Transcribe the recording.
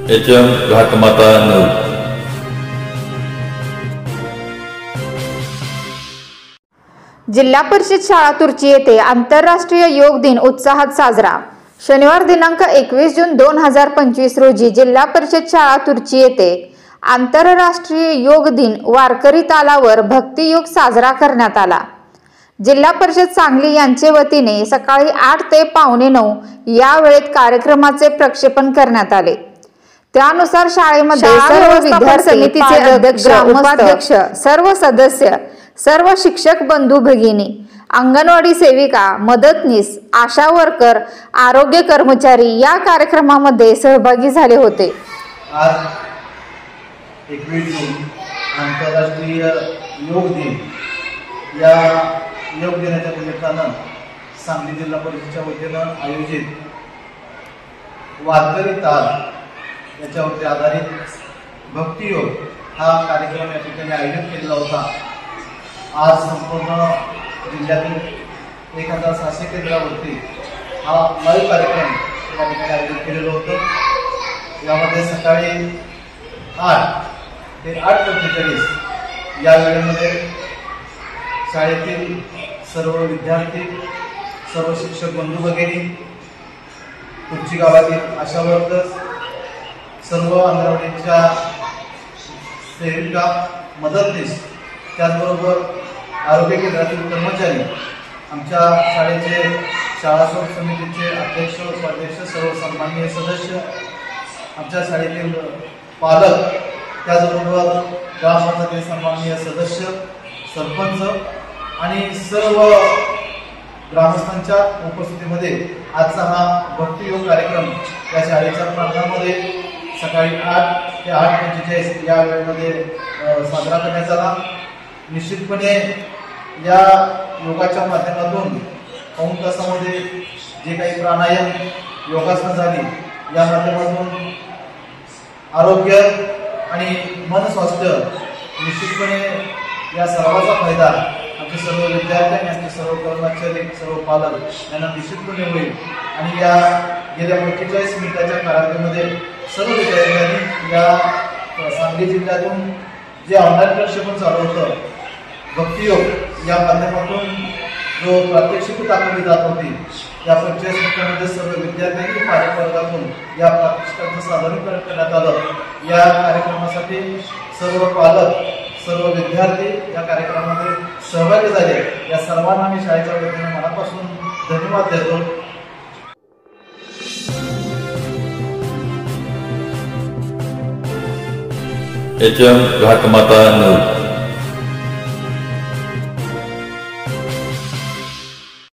HM घाटमाता news. जिल्हा परिषद शाळा तुर्ची येथे आंतरराष्ट्रीय योग दिन उत्साहात साजरा। शनिवार दिनांक 21 जून 2025 रोजी जिल्हा परिषद शाळा तुर्ची येथे आंतरराष्ट्रीय योग दिन वारकरी तालावर भक्तियोग साजरा करण्यात आला। जिल्हा परिषद सांगली यांचे वतीने सकाळी 8 ते पावणे 9 या वेळेत कार्यक्रमाचे प्रक्षेपण करण्यात आले। त्यानुसार शाळेमध्ये सर्व विद्यार्थी समितीचे अध्यक्ष, उपाध्यक्ष, सर्व सदस्य, सर्व शिक्षक बंधू भगिनी, अंगणवाडी सेविका, मदतनीस, आशा वर्कर, आरोग्य कर्मचारी या कार्यक्रमामध्ये सहभागी झाले होते। आज 21 जून आंतरराष्ट्रीय योग दिन, या योग दिनाच्या निमित्तानं सांगली जिल्हा परिषदेच्या वतीनं आयोजित वारकरी ताल याच्यावरती आधारित भक्तियोग हा कार्यक्रम या ठिकाणी आयोजित केलेला होता। आज संपूर्ण जिल्ह्यातील 1600 केंद्रावरती हा लाईव्ह कार्यक्रम या ठिकाणी आयोजित केलेलं होतं। यामध्ये सकाळी 8 ते 8:45 या वेळेमध्ये शाळेतील सर्व विद्यार्थी, सर्व शिक्षक बंधू भगिनी, तुर्ची गावातील आशा वर्कर्स, सर्व अंगणवाडीच्या सेविका, मदतनीस, त्याचबरोबर आरोग्य केंद्रातील कर्मचारी, आमच्या शाळेचे शाळा सोड समितीचे अध्यक्ष, उपाध्यक्ष, सर्व सन्माननीय सदस्य, आमच्या शाळेतील पालक, त्याचबरोबर ग्रामपंचायतीचे सन्माननीय सदस्य, सरपंच आणि सर्व ग्रामस्थांच्या उपस्थितीमध्ये आजचा हा भक्तियोग कार्यक्रम या शाळेच्या प्रांगणामध्ये सकाळी 8 ते 8:45 या वेळेमध्ये साजरा करण्यात आला। निश्चितपणे या योगाच्या माध्यमातून पाऊण तासामध्ये जे काही प्राणायाम, योगासनं झाली, या माध्यमातून आरोग्य आणि मन स्वास्थ्य, निश्चितपणे या सर्वांचा फायदा आमचे सर्व विद्यार्थी आणि आमचे सर्व कर्मचारी, सर्व पालक यांना निश्चितपणे होईल। आणि या गेल्या 45 मिनिटाच्या कालावधीमध्ये सर्व विद्यार्थ्यांनी या सांगली जिल्ह्यातून जे ऑनलाईन प्रक्षेपण चालू होतं भक्तियोग, या माध्यमातून जो प्रात्यक्षिक दाखवली जात होती, या 45 मिनिटांमध्ये सर्व विद्यार्थ्यांनी पालकवर्गातून या प्रात्यक्षिकाचं सादरीकरण करण्यात आलं। या कार्यक्रमासाठी सर्व पालक, सर्व विद्यार्थी या कार्यक्रमामध्ये सहभागी झाले। या सर्वांना मी शाळेच्या वतीने मनापासून धन्यवाद देतो। HM घाटमाता news.